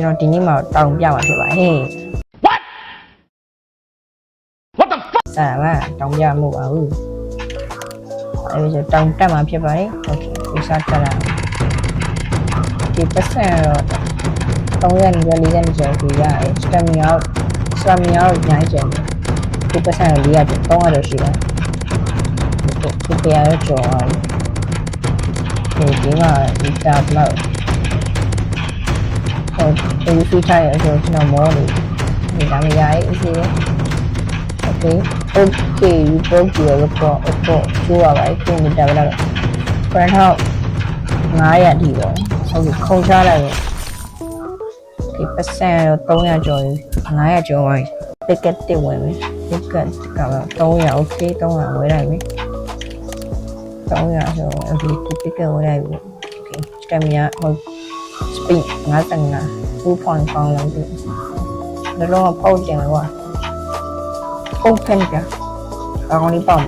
ကျွန်တော်ဒီနေ့မှတောင်းပြမှာဖြစ်ပါဟေး What the fuck စားပါတောင်းပြမှုပါဘူးအဲ့ဒီတောင်းတက်မှာဖြစ်ပါတယ်โอเคဒီစားတက်လာဒီပတ်စံတော့300နီး400နီးကျော်ပြရတယ်စတမီယာညိုင်းကျန်ဒီပတ်စံ400ကျော်300ကျော်ရှိတယ်ဒီပြရကျော်အောင်ဒီမှာဒီတာဘလောက်ဒီဖီထိုင်ဆိုကျွန်တော်မောလို့ဒီကမရရေးအစီ Okay, you broke your report. Two hours. I think that will. For now, 900ဒီတော့ဟုတ်ပြီခုံချလိုက်ရောဒီပတ်စံတော့300ကျော်900ကျော်ပါတိကက်တစ်ဝင်ပြီတိကက်ကတော့300 okay 300ဝယ်လိုက်ပြီ300ဆို okay ဒီတိကက်ဝယ်လိုက်ပြီ okay စတမီယာဟုတ် speed 55 2.5 လောက်ဒီလောကပေါက်တင်ကွာ open ပြအကောင်လေးပေါ့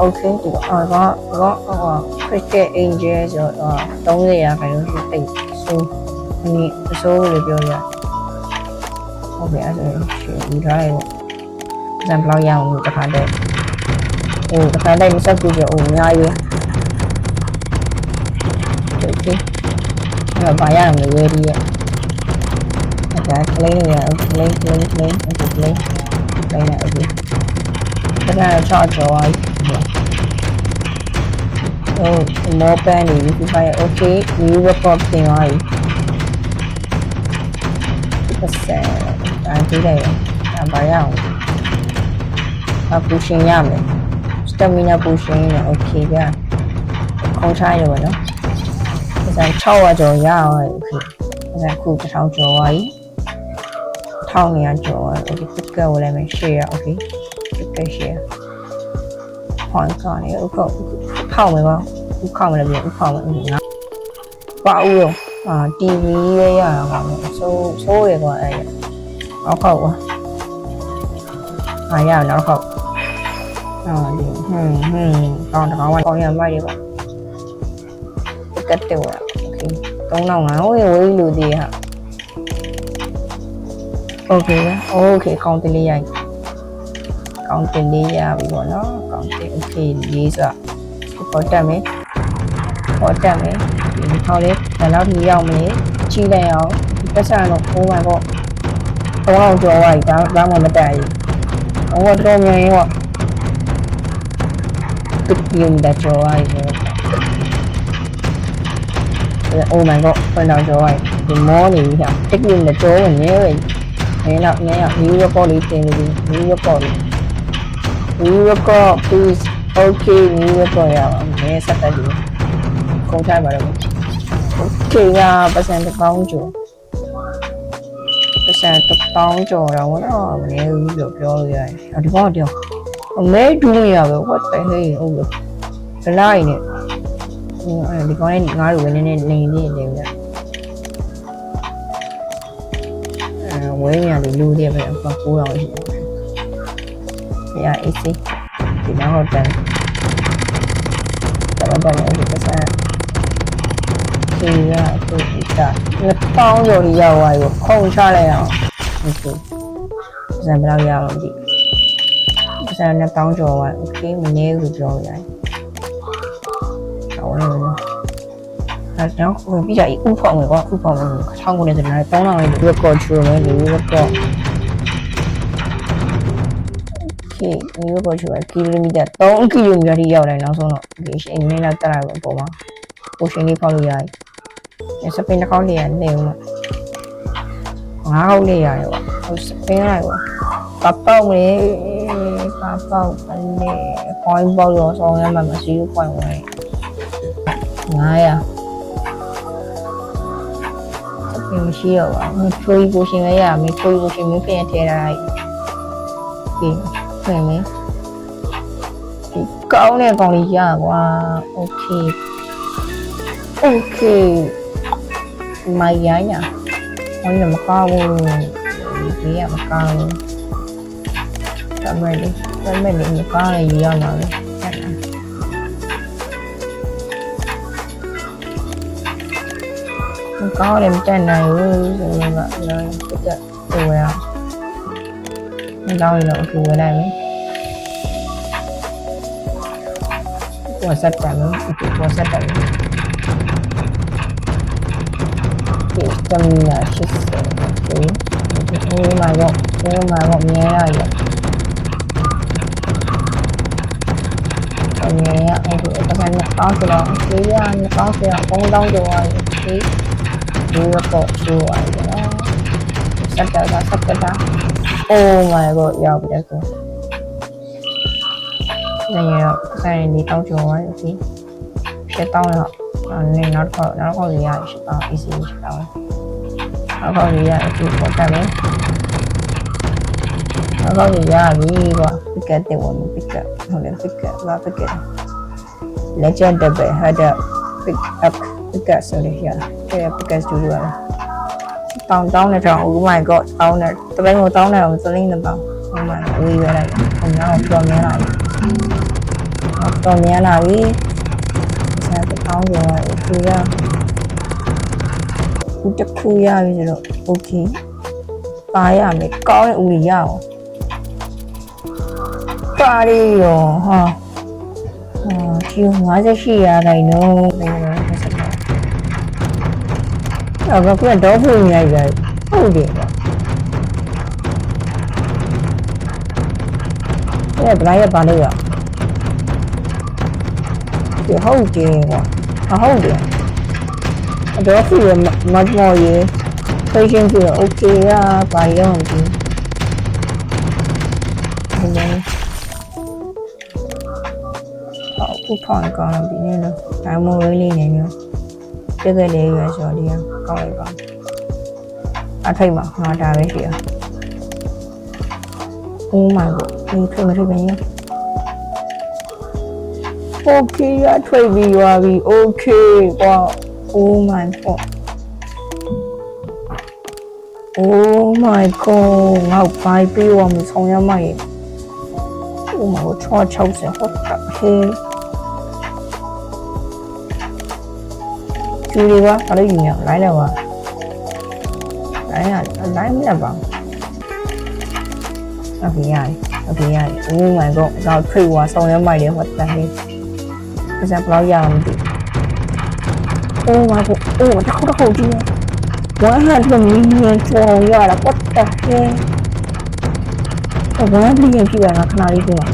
okay ဒီတော့cricket angel ဆိုတော့30ရာခိုင်နှုန်းရှိတိတ်ဆိုဒီအစိုးလေးပြောရဟုတ်ပြီအဲ့ဒါရှင်းဒီထားရောဇမ်ဘလောက်ရအောင်တစ်ခါတည်းတစ်ခါတည်းမဆက်ဘူးပြောအများကြီး okay အဲ့ဘာရမလဲဝေးဒီရဲ့ဒါကလေးရလေးokay ဒါကချောကျော်ပါmore pen if you buy okay you record thing right percent ဒါကြည့်လိုက်ဒါပါရအောင်pushing ရမယ် stamina pushing နဲ့ okay ဗျခုံချရပါတော့ဒါ600ကျော်ရအောင် okay ဒါခု1000ကျော်ပါပြီ1200ကျော်ပါ okay တစ်ကဝယ်လိုက်မယ် share okay တစ်က share ခွန်ကနေအခုခောက်မယ်ကွာဥခောက်မလို့ပြောဥခောက်မယ်ပါဦးရောTV ရဲ့ရတာပါမယ်ဆိုးရကွာအဲ့နောက်ခောက်ကွာရနောက်ခောက်ဒီကောင်းတကောင်ကောင်းရမိုက်ရပါကတ်တယ်ဝါโอเค3500ဝေးလူသေးဟာโอเคโอเคကောင်းတယ်လေးရိုက်ကောင်းတယ်လေးရပြီပေါ့နော်ကောင်းတယ်โอเคလေးဆိုပေါ်တက်မယ်ဒီခေါက်လေးဘယ်လောက်ထိရောက်မလဲကြီးလိုက်အောင်ဒီပတ်စံတော့ဟိုးမှာပေါ့3000ကျော်ပါဒါမှမတက်ဘူးဟိုတော့မြင်ရောตึกยืนแต่จอยoh my god คนเราจอยဒီမောနေပြီဟာตึกยืนแต่จอยဝင်နေပဲနေတော့new record လေးတင်နေပြီ new record please okay new record ရအောင်နည်းဆက်တက်ကြည့်ခုံထားပါတော့ okay ကပတ်စံတစ်ပေါင်းကျော်တော့တော့မနေဘူးလို့ပြောလို့ရတယ်ဒီကောင်တော့အမဲဒူးနေရပဲ what the hell ဟုတ်လို့ဒလိုက်နဲ့ဒီကောင်နဲ့ငါတို့ဝင်းနေနေနေတယ်ဗျဝဲညာလူတွေပဲပေါ့9000ရှိတယ်ရ AC ဒီနောက်တော့တန်တော့ဒီပတ်စံဒီရအခုဒီက1000ကျော်ရောက်သွားပြီခုံချလိုက်အောင်ဒီဇံဘလောက်ရအောင်ဒီဆန်နဲ့တောင်းကျော်ပါโอเคမနေဘူးပြောရတယ်ဟောလို့အဲ့တော့ကိုပြကြဥဖောင်းမယ်ကွာဥဖောင်းမယ်ထောင်းကုန်နေတယ်နား3000လေးဒီကောချူမယ်ဒီကောโอเคဒီကောချူကကီလိုမီတာ3ကီလိုမီတာထိရောက်တယ်နောက်ဆုံးတော့ဒီအင်းနဲ့လောက်တက်လာပုံမှာပိုရှင်လေးဖောက်လို့ရတယ်စပင်းတစ်ခေါက်လေးရနေဦးမှာ9ခေါက်လေးရတယ်ကွာဟိုစပင်းလိုက်ကွာပေါက်မယ်ပေါက်အနေpoint ပေါက်ရောဆောင်းရမှာမရှိဘူး point ဝင်900မရှိတော့ပါဘူးထွေးပိုရှင်လည်းရမယ်ထွေးပိုရှင်မျိုးပြင်ထည့်လိုက်ပြီးပြင်မယ်ဒီကောင်းတဲ့ကောင်လေးရကွာ okay မိုင်ရညာဟောလည်းမကောင်းဘူးဒီကမကောင်းဘူးတမန်လေးမကောင်းရရမှာလေ ကောင်းတယ်မတက်နိုင်ဘူးဆိုတော့ကလည်းတက်တက်ဝယ်အောင်မကောင်းရင်တော့အခုဝယ်လိုက်မယ်ပေါ်ဆက်တယ်နော်အခုပေါ်ဆက်တယ်ဒီတမီနာ80 okay မှာတော့မြင်ရရမြင်ရအခုပတ်စံနဲ့အောက်ဆိုတော့ဒီရနဲ့အောက်ဆိုတော့3000ကျော်ရတယ် okay ဒီတော့ကျိုးရတယ်နော်ဆက်တာ oh my god ရောက်ပြီဆိုနေရဆိုင်ဒီတောက်ကျော်ရတယ် okay 7တောင်းတော့နေနောက်ခေါက်ရရရှိပါ easy ရှိပါနောက်ခေါက်ရရအခုပေါ်တက်မယ်နောက်ခေါက်ရရပြီကွာ pick up တဲ့ဝင် pick up ဟုတ်တယ် pick up လာ pick up legend တဲ့ပဲ head up pick up ဆိုရရတဲ့ pick up studio လာတောင်းနေတော့ oh my god တောင်းနေတပိုင်းကိုတောင်းနေအောင်စလင်းနေတော့ oh my god ဝေးရလိုက်အောင်တော့တော်များလာပြီဆက်တောင်းရောဒီကဦးတခုရပြီဆိုတော့ okay ပါရမယ်ကောင်းတဲ့ဦးရအောင်ပါရီရောဟာဒီ58ရာခိုင်နှုန်းတော့ကတော့ဖွင့်ရိုက်တယ်ဟုတ်တယ်ကွာအဲ့ဒါရပါလို့ရဒီဟုတ်တယ်ကွာဟုတ်တယ်တော့ဖီရမတ်မော်ရေဖိရှင်ပြโอเคရပါရအောင်ဒီအခုဖောင်းကောင်းပြီနေလို့ဒါမှမဟုတ်လေးနေမျိုးပြည့်ခဲ့လေးရွယ်ဆိုဒီကကောင်းလိုက်ပါအထိတ်မှာငါဒါပဲရှိရ oh my god ဒီထွေးမထွေးပဲည okay ရထွေးပြီးရွာပြီ okay ကွာ oh my god oh my god ငါ့ဘိုင်ပေးဝမဆောင်ရမို့ oh my god 60ဟုတ်တာဟေးကျူရီကဘာလို့ယူနေလိုင်းလဲကွာလိုင်းမရပါဘူးokay ရ oh my god တော့ထွေးဝဆောင်ရမို့လေဟုတ်တာဟေးကစားဘလောက်ရအောင်မသိ oh my god တစ်ခုကြည့်100 million ကျော်ရတာ what the hell 1 million ပြည့်ရတာခဏလေးပြပါ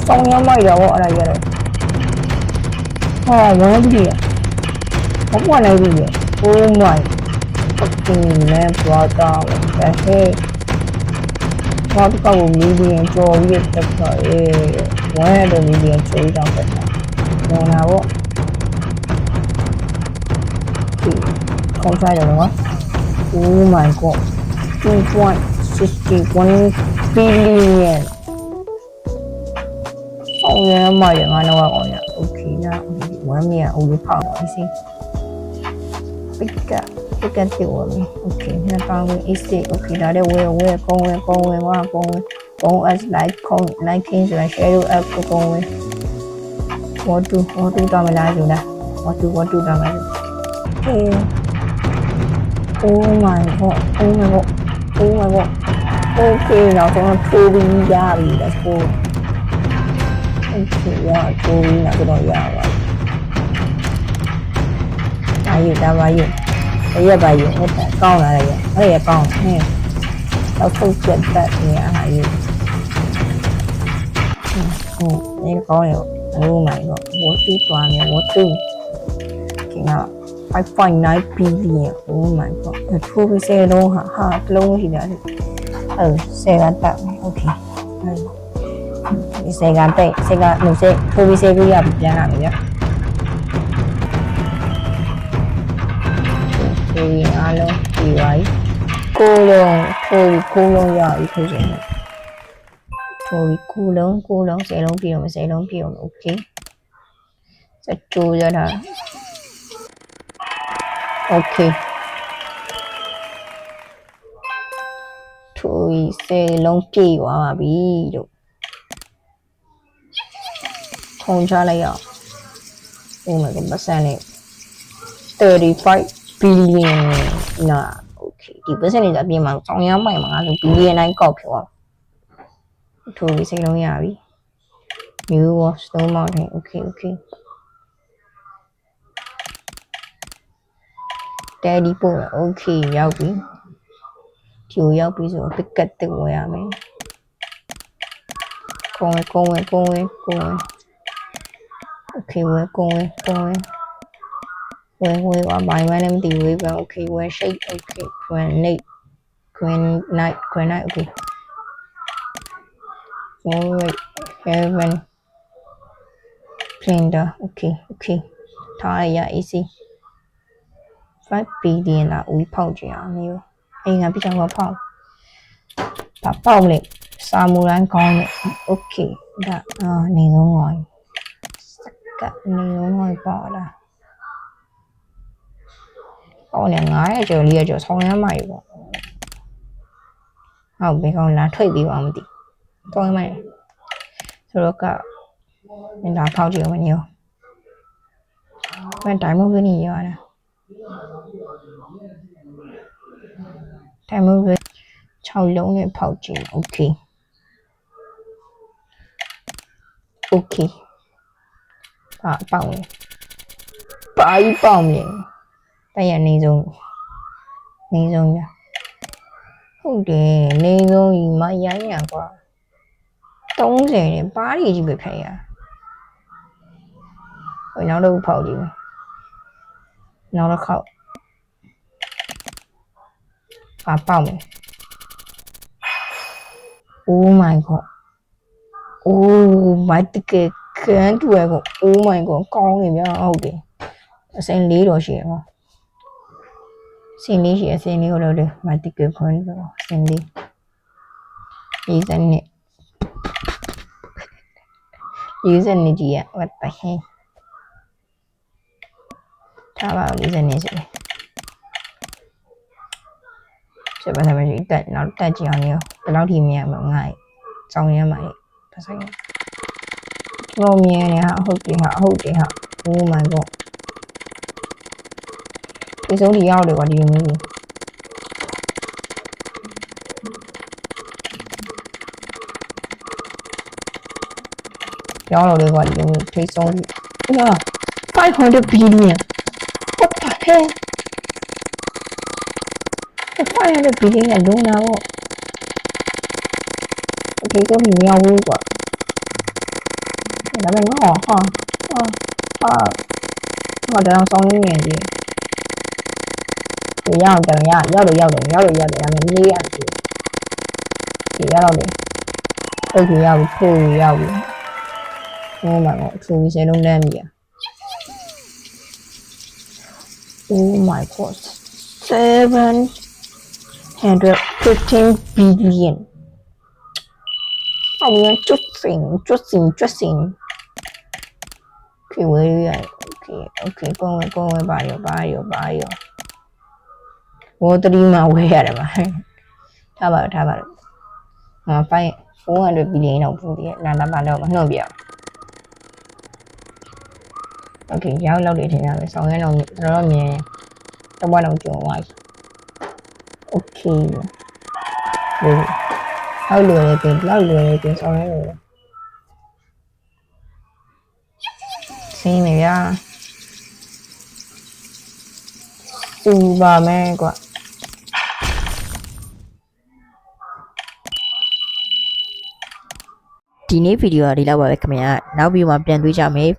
ဆောင်ရမိုက်တော့အဲ့ဒါရတယ်ဟာ1 million ဘာမှနိုင်ပြီ oh my fucking man brother what the hell ဘာတော့ million ကျော်ရတဲ့ခါ100 million ကျော်တော့ပဲနော်နာပေါ့ခေါင်းစားတယ်နော် oh my god 2.61 billion အောင်ရမ်းမရငါတော့အောင်ရ okay နာ1 million ဦးလေးဖောက်ပါစီပိကတိဝမီ okay နှစ်ပေါင်းဝင် AC okay ဒါလည်းဝဲကောင်းဝင်ဝါကောင်း as like king ဆိုရင် share app ကောင်းဝင် what to တော့မလားယူလား what to တော့မလား oh my god okay နောက်ဆုံးထိုးပြီးရပြီ let's go okay ရထိုးပြီးနောက်တော့ရပါဒါပါယူအဲ့ပါယူဟုတ်တယ်ကောင်းလာတယ်အဲ့ရကောင်းဟင်းတော့ထုတ်ချက်တက်နေရဟာယူဒီကောင်းရော oh my god what to သွားမယ် what to ခင်ဗျာ5.9 billion oh my god ထိုးပြီး10လုံးဟာတစ်လုံးရှိတာ10ကတက်မယ် okay ဒီ10ကတက်10က20ထိုးပြီး10ပြရပြန်လာပြီဗျဒီအားလုံးဒီပါကိုလုံးထိုးရပြီထိုးခြင်းနဲ့ထိုးပြီးကိုလုံး10လုံးပြည့်အောင်10လုံးပြည့်အောင် okay စတူရတာ okay ထိုးပြီး10လုံးပြည့်သွားပါပြီတို့ထုံချလိုက်ရအောင် oh my god ပတ်စံနဲ့ 35 billion နာ okay ဒီ percentage အပြင်မှာစောင်းရမ်းပိုင်မှာဆို billion တိုင်းကောက်ဖြစ်သွားထိုးပြီးစိတ်လုံးရပြီ new was no mountain okay daddy ပို့ okay ရောက်ပြီဒီကိုရောက်ပြီဆို picket တက်ဝယ်ရမယ်ကုန်းဝဲ okay ဝဲကုန်းဝဲဘာမှလည်းမသိဝဲပဲ okay ဝဲ shake okay grenade okay heaven printer okay ထားရ AC 5 billion 啦ဦးဖောက်ကြရအောင်မျိုးအိမ်ကပြချောင်းဖောက်ဒါပေါက်လေစာမူတိုင်းကောင်းတယ် okay ဒါနေဆုံးပါစကနေဆုံးပါလားအော်လည်း900ကျော်400ကျော်ဆောင်းရမ်းမှာอยู่ပေါ့ဟုတ်ဘယ်ကောင်လာထွက်ပြီးပါမသိတောင်းမှန်းဆိုတော့ကမင်းသားဖောက်ကြည့်အောင်မညောဘယ်တိုင်းမဟုတ်နေရတာတိုင်းမဟုတ်6လုံးနဲ့ဖောက်ကြည့် okay ပေါက်နေပေါက်နေတရနေဆုံးရဟုတ်တယ်နေဆုံးကြီးမရိုင်းရကွာ30နဲ့ပါးကြီးပဲခိုင်ရဟိုနောက်တော့ဖောက်ကြည့်နောက်တော့ခောက်ပေါက်မယ် oh my god oh my god ကန်တူရကော oh my god ကောင်းနေဗျာဟုတ်တယ်အစင်4တော့ရှိရဟောစင်လေးရှိအစင်လေးကိုလို့တယ်မတိကခွန်းတော့စင်လေးရေးစနေကြီးရ what the hell ထားပါရေးစနေစီချက်ပါသမီးတက်နောက်တက်ကြည့်အောင်ရောဘယ်လောက်ထိမြင်ရမှာငါ့စောင်းရမ်းပါလေပတ်ဆိုင်တော့မြင်နေဟာဟုတ်တယ်ဟာ oh my god ဒီဆုံးဒီရောက်တယ်ကွာဒီမျိုးရောက်တော့လေကွာဒီမျိုးထိဆုံး500 billion what the hell 500 billion ကလုံးနာပေါ့ okay တော့မရောက်ဘူးကွာဒါပေမဲ့ဟာတော့ဆောင်းနေနေတယ်ရောက်တယ်ဒါပေမဲ့လေးရတယ်ဒီရောက်တော့လေဟုတ်ပြီရောက်ပြီထိုးရောက်ပြီဟိုမှာတော့ထိုးပြီးစလုံးလမ်းပြီoh my god 715 billion အော်မြန်ကျွတ်စင်ခေဝဲရ okay ပုံဝဲပါရောဘောတရီမှာဝဲရတယ်မှာထားပါတော့400 billion တော့ပူတယ်လာပါတော့မနှုတ်ပြအောင် okay ရောက်လောက်နေထင်ရမယ်ဆောင်းရမ်းတော့မြင်တော့ဘာတော့ကြုံသွားပြီ okay ဟုတ်လွယ်တယ်ပြင်ဆောင်းရမ်းလို့စင်းနေရစူပါမယ်ကွာဒီနေ့ဗီဒီယိုကဒီလောက်ပါပဲခင်ဗျာနောက်ဗီဒီယိုမှာပြန်တွေ့ကြမယ်